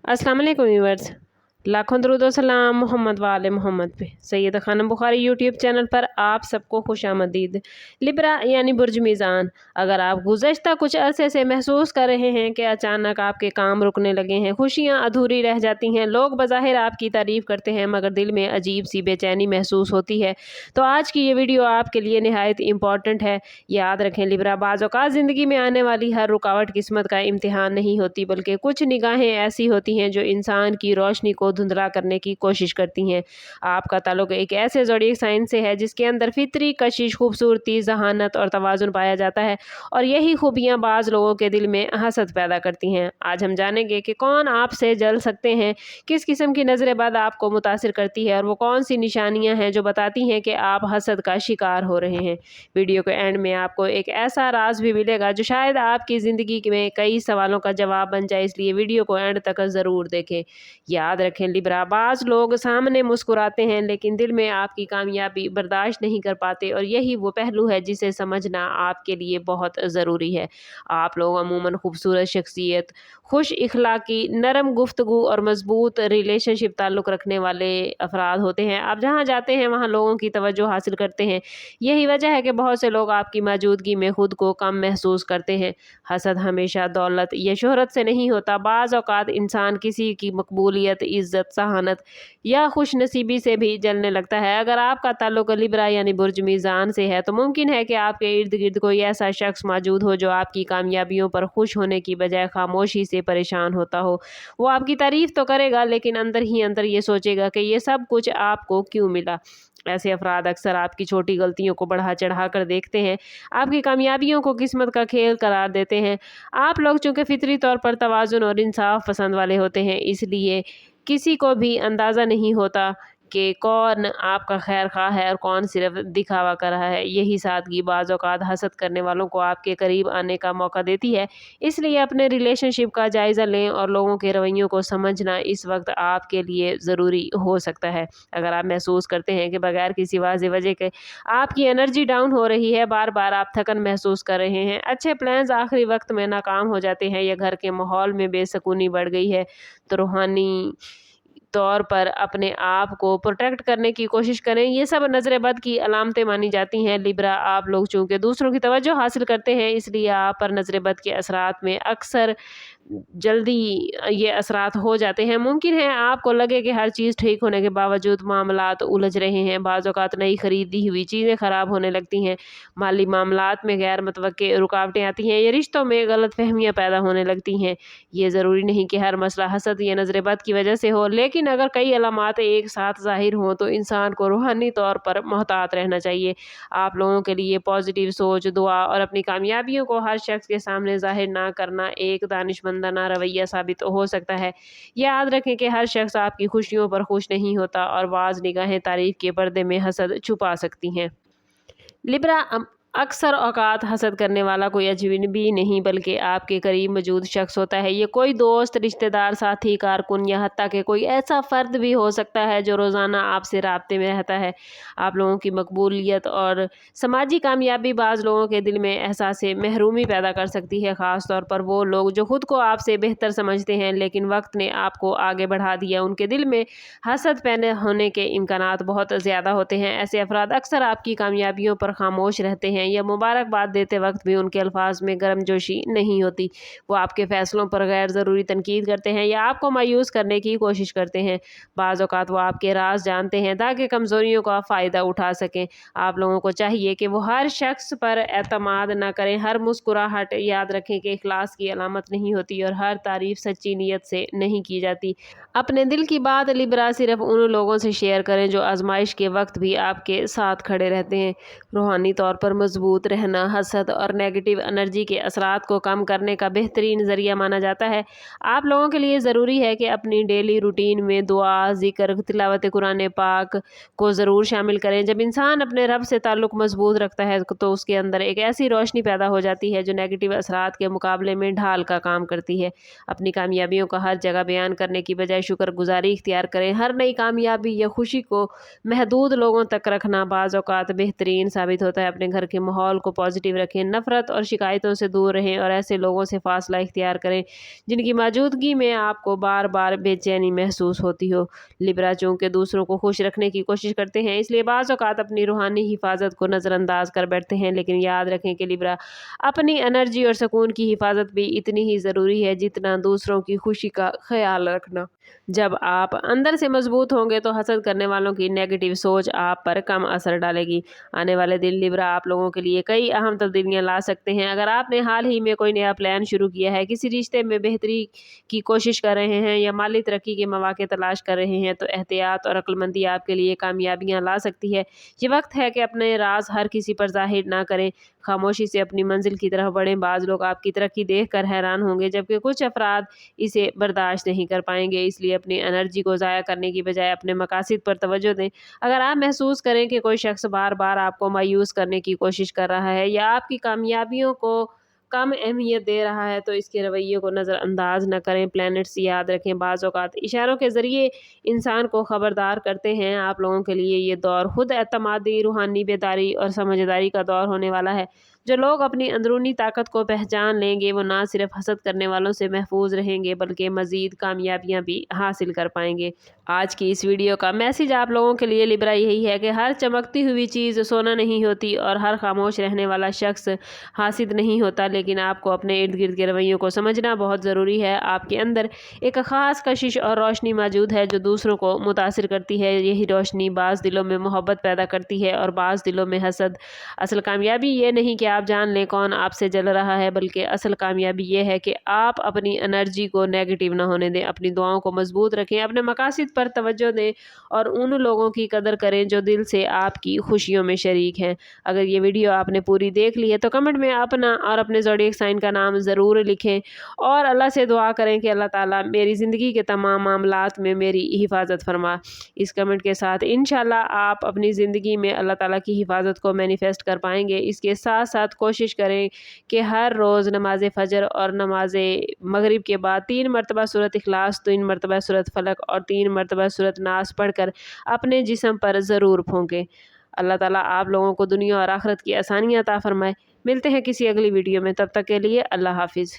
अस्सलाम वालेकुम व्यूअर्स, लाखों दरूद व सलाम मोहम्मद वाले मोहम्मद पे। सैयद खानम बुखारी यूट्यूब चैनल पर आप सबको खुशामदीद। लिब्रा यानी बुर्ज मीज़ान। अगर आप गुज़श्ता कुछ अरसे से महसूस कर रहे हैं कि अचानक आपके काम रुकने लगे हैं, खुशियाँ अधूरी रह जाती हैं, लोग बज़ाहिर आपकी तारीफ़ करते हैं मगर दिल में अजीब सी बेचैनी महसूस होती है, तो आज की ये वीडियो आपके लिए निहायत इम्पॉर्टेंट है। याद रखें लिब्रा, बाज़ औक़ात ज़िंदगी में आने वाली हर रुकावट किस्मत का इम्तिहान नहीं होती, बल्कि कुछ निगाहें ऐसी होती हैं जो इंसान की रोशनी को धुंधला करने की कोशिश करती हैं। आपका ताल्लुक एक ऐसे ज़ोडिएक साइन से है जिसके अंदर फितरी कशिश, खूबसूरती, जहानत और तवाज़ुन पाया जाता है, और यही खूबियाँ बाज़ लोगों के दिल में हसद पैदा करती हैं। आज हम जानेंगे कि कौन आपसे जल सकते हैं, किस किस्म की नज़र बद आपको मुतासिर करती है, और वो कौन सी निशानियाँ हैं जो बताती हैं कि आप हसद का शिकार हो रहे हैं। वीडियो के एंड में आपको एक ऐसा राज भी मिलेगा जो शायद आपकी ज़िंदगी में कई सवालों का जवाब बन जाए, इसलिए वीडियो को एंड तक ज़रूर देखें। याद रखें लिब्रा, बाज़ लोग सामने मुस्कुराते हैं लेकिन दिल में आपकी कामयाबी बर्दाश्त नहीं कर पाते, और यही वो पहलू है जिसे समझना आपके लिए बहुत ज़रूरी है। आप लोग अमूमन खूबसूरत शख्सियत, खुश इखलाकी, नरम गुफ्तगू और मजबूत रिलेशनशिप ताल्लुक़ रखने वाले अफराद होते हैं। आप जहाँ जाते हैं वहाँ लोगों की तवज्जो हासिल करते हैं। यही वजह है कि बहुत से लोग आपकी मौजूदगी में खुद को कम महसूस करते हैं। हसद हमेशा दौलत या शोहरत से नहीं होता। बाज़ औक़ात इंसान किसी की मकबूलियत, इज़्ज़त, सहानत या खुश नसीबी से भी जलने लगता है। अगर आपका ताल्लुक़ लिब्रा यानी बुर्ज मीज़ान से है तो मुमकिन है कि आपके इर्द गिर्द कोई ऐसा शख्स मौजूद हो जो आपकी कामयाबियों पर खुश होने की बजाय खामोशी से परेशान होता हो। वो आपकी तारीफ़ तो करेगा लेकिन अंदर ही अंदर ये सोचेगा कि ये सब कुछ आपको क्यों मिला। ऐसे अफराद अक्सर आपकी छोटी गलतियों को बढ़ा चढ़ा कर देखते हैं, आपकी कामयाबियों को किस्मत का खेल करार देते हैं। आप लोग चूँकि फितरी तौर पर तवाज़ुन और इंसाफ पसंद वाले होते हैं, इसलिए किसी को भी अंदाज़ा नहीं होता कि कौन आपका खैर ख़्वाह है और कौन सिर्फ दिखावा कर रहा है। यही सादगी बाज़ औक़ात हसद करने वालों को आपके करीब आने का मौका देती है। इसलिए अपने रिलेशनशिप का जायज़ा लें और लोगों के रवैयों को समझना इस वक्त आपके लिए ज़रूरी हो सकता है। अगर आप महसूस करते हैं कि बगैर किसी वाज़ेह वजह के आपकी एनर्जी डाउन हो रही है, बार बार आप थकन महसूस कर रहे हैं, अच्छे प्लान्स आखिरी वक्त में नाकाम हो जाते हैं, या घर के माहौल में बेसुकूनी बढ़ गई है, तो रूहानी तौर पर अपने आप को प्रोटेक्ट करने की कोशिश करें। ये सब नज़र बद की अलामतें मानी जाती हैं। लिब्रा, आप लोग चूँकि दूसरों की तवज्जो हासिल करते हैं, इसलिए आप पर नज़र बद के असरात में अक्सर जल्दी ये असरात हो जाते हैं। मुमकिन है आपको लगे कि हर चीज़ ठीक होने के बावजूद मामलात उलझ रहे हैं। बाज़ औक़ात नई खरीदी हुई चीज़ें ख़राब होने लगती हैं, माली मामलात में गैर मुतवक्के रुकावटें आती हैं, या रिश्तों में गलतफ़हमियाँ पैदा होने लगती हैं। ये ज़रूरी नहीं कि हर मसला हसद या नज़र बद की वजह से हो, लेकिन अगर कई अलामात एक साथ ज़ाहिर हों तो इंसान को रूहानी तौर पर मोहतात रहना चाहिए। आप लोगों के लिए पॉजिटिव सोच, दुआ और अपनी कामयाबियों को हर शख्स के सामने ज़ाहिर ना करना एक दानिशमंदाना रवैया साबित हो सकता है। याद रखें कि हर शख्स आपकी खुशियों पर खुश नहीं होता, और बाज़ निगाहें तारीफ़ के पर्दे में हसद छुपा सकती हैं। लिब्रा, अक्सर औक़ात हसद करने वाला कोई अजनबी नहीं बल्कि आपके करीब मौजूद शख्स होता है। ये कोई दोस्त, रिश्तेदार, साथी, कारकुन या हत्ता कि कोई ऐसा फ़र्द भी हो सकता है जो रोज़ाना आपसे राब्ते में रहता है। आप लोगों की मकबूलियत और समाजी कामयाबी बाज़ लोगों के दिल में एहसास महरूमी पैदा कर सकती है, ख़ास तौर पर वो लोग जो खुद को आपसे बेहतर समझते हैं लेकिन वक्त ने आपको आगे बढ़ा दिया। उनके दिल में हसद पैदा होने के इम्कानात बहुत ज़्यादा होते हैं। ऐसे अफराद अक्सर आपकी कामयाबियों पर खामोश रहते हैं, या मुबारकबाद देते वक्त भी उनके अल्फाज में गर्मजोशी नहीं होती। वो आपके फ़ैसलों पर गैर ज़रूरी तनकीद करते हैं या आपको मायूस करने की कोशिश करते हैं। बाज़ औक़ात वो आपके राज जानते हैं ताकि कमज़ोरियों का फ़ायदा उठा सकें। आप लोगों को चाहिए कि वो हर शख्स पर एतमाद ना करें। हर मुस्कुराहट, याद रखें कि इखलास की अलामत नहीं होती, और हर तारीफ़ सच्ची नीयत से नहीं की जाती। अपने दिल की बात लिब्रा सिर्फ उन लोगों से शेयर करें जो आजमाइश के वक्त भी आपके साथ खड़े रहते हैं। रूहानी तौर पर मजबूत रहना हसद और नेगेटिव एनर्जी के असरात को कम करने का बेहतरीन ज़रिया माना जाता है। आप लोगों के लिए ज़रूरी है कि अपनी डेली रूटीन में दुआ, ज़िक्र, तिलावत कुरान पाक को ज़रूर शामिल करें। जब इंसान अपने रब से ताल्लुक़ मजबूत रखता है तो उसके अंदर एक ऐसी रोशनी पैदा हो जाती है जो नेगेटिव असरात के मुकाबले में ढाल का काम करती है। अपनी कामयाबियों का हर जगह बयान करने की बजाय शुक्रगुजारी इख्तियार करें। हर नई कामयाबी या खुशी को महदूद लोगों तक रखना बाज़ औक़ात बेहतरीन साबित होता है। अपने घर رکھیں، ماحول کو پازیٹیو رکھیں، نفرت اور شکایتوں سے دور رہیں اور ایسے لوگوں سے فاصلہ اختیار کریں جن کی موجودگی میں آپ کو بار بار بے چینی محسوس ہوتی ہو۔ لبرا چونکہ دوسروں کو خوش رکھنے کی کوشش کرتے ہیں، اس لیے بعض اوقات اپنی روحانی حفاظت کو نظر انداز کر بیٹھتے ہیں، لیکن یاد رکھیں کہ لبرا اپنی انرجی اور سکون کی حفاظت بھی اتنی ہی ضروری ہے جتنا دوسروں کی خوشی کا خیال رکھنا۔ جب آپ اندر سے مضبوط ہوں گے تو حسد کرنے والوں کی نیگیٹو سوچ آپ پر کم اثر ڈالے گی۔ آنے والے دن لبرا آپ لوگوں کے لیے کئی اہم تبدیلیاں لا سکتے ہیں۔ اگر آپ نے حال ہی میں کوئی نیا پلان شروع کیا ہے، کسی رشتے میں بہتری کی کوشش کر رہے ہیں یا مالی ترقی کے مواقع تلاش کر رہے ہیں تو احتیاط اور عقل مندی آپ کے لیے کامیابیاں لا سکتی ہے۔ یہ وقت ہے کہ اپنے راز ہر کسی پر ظاہر نہ کریں، خاموشی سے اپنی منزل کی طرف بڑھیں۔ بعض لوگ آپ کی ترقی دیکھ کر حیران ہوں گے جبکہ کچھ افراد اسے برداشت نہیں کر پائیں گے، اس لیے اپنی انرجی کو ضائع کرنے کی بجائے اپنے مقاصد پر توجہ دیں۔ اگر آپ محسوس کریں کہ کوئی شخص بار بار آپ کو مایوس کرنے کی کوشش کر رہا ہے یا آپ کی کامیابیوں کو کم اہمیت دے رہا ہے تو اس کے رویے کو نظر انداز نہ کریں۔ پلانٹس یاد رکھیں بعض اوقات اشاروں کے ذریعے انسان کو خبردار کرتے ہیں۔ آپ لوگوں کے لیے یہ دور خود اعتمادی، روحانی بیداری اور سمجھداری کا دور ہونے والا ہے۔ جو لوگ اپنی اندرونی طاقت کو پہچان لیں گے وہ نہ صرف حسد کرنے والوں سے محفوظ رہیں گے بلکہ مزید کامیابیاں بھی حاصل کر پائیں گے۔ آج کی اس ویڈیو کا میسج آپ لوگوں کے لیے لبرا یہی ہے کہ ہر چمکتی ہوئی چیز سونا نہیں ہوتی اور ہر خاموش رہنے والا شخص حاسد نہیں ہوتا، لیکن آپ کو اپنے ارد گرد کے رویوں کو سمجھنا بہت ضروری ہے۔ آپ کے اندر ایک خاص کشش اور روشنی موجود ہے جو دوسروں کو متاثر کرتی ہے۔ یہی روشنی بعض دلوں میں محبت پیدا کرتی ہے اور بعض دلوں میں حسد۔ اصل کامیابی یہ نہیں کہ آپ جان لیں کون آپ سے جل رہا ہے، بلکہ اصل کامیابی یہ ہے کہ آپ اپنی انرجی کو نیگیٹو نہ ہونے دیں، اپنی دعاؤں کو مضبوط رکھیں، اپنے مقاصد پر توجہ دیں اور ان لوگوں کی قدر کریں جو دل سے آپ کی خوشیوں میں شریک ہیں۔ اگر یہ ویڈیو آپ نے پوری دیکھ لی ہے تو کمنٹ میں اپنا اور اپنے زوڈیک سائن کا نام ضرور لکھیں اور اللہ سے دعا کریں کہ اللہ تعالیٰ میری زندگی کے تمام معاملات میں میری حفاظت فرما۔ اس کمنٹ کے ساتھ انشاءاللہ آپ اپنی زندگی میں اللہ تعالیٰ کی حفاظت کو مینیفیسٹ کر پائیں گے۔ اس کے ساتھ ساتھ کوشش کریں کہ ہر روز نماز فجر اور نماز مغرب کے بعد 3 مرتبہ سورۃ اخلاص، 3 مرتبہ سورۃ فلق اور 3 مرتبہ سورۃ ناس پڑھ کر اپنے جسم پر ضرور پھونکیں۔ اللہ تعالیٰ آپ لوگوں کو دنیا اور آخرت کی آسانیاں عطا فرمائے۔ ملتے ہیں کسی اگلی ویڈیو میں، تب تک کے لیے اللہ حافظ۔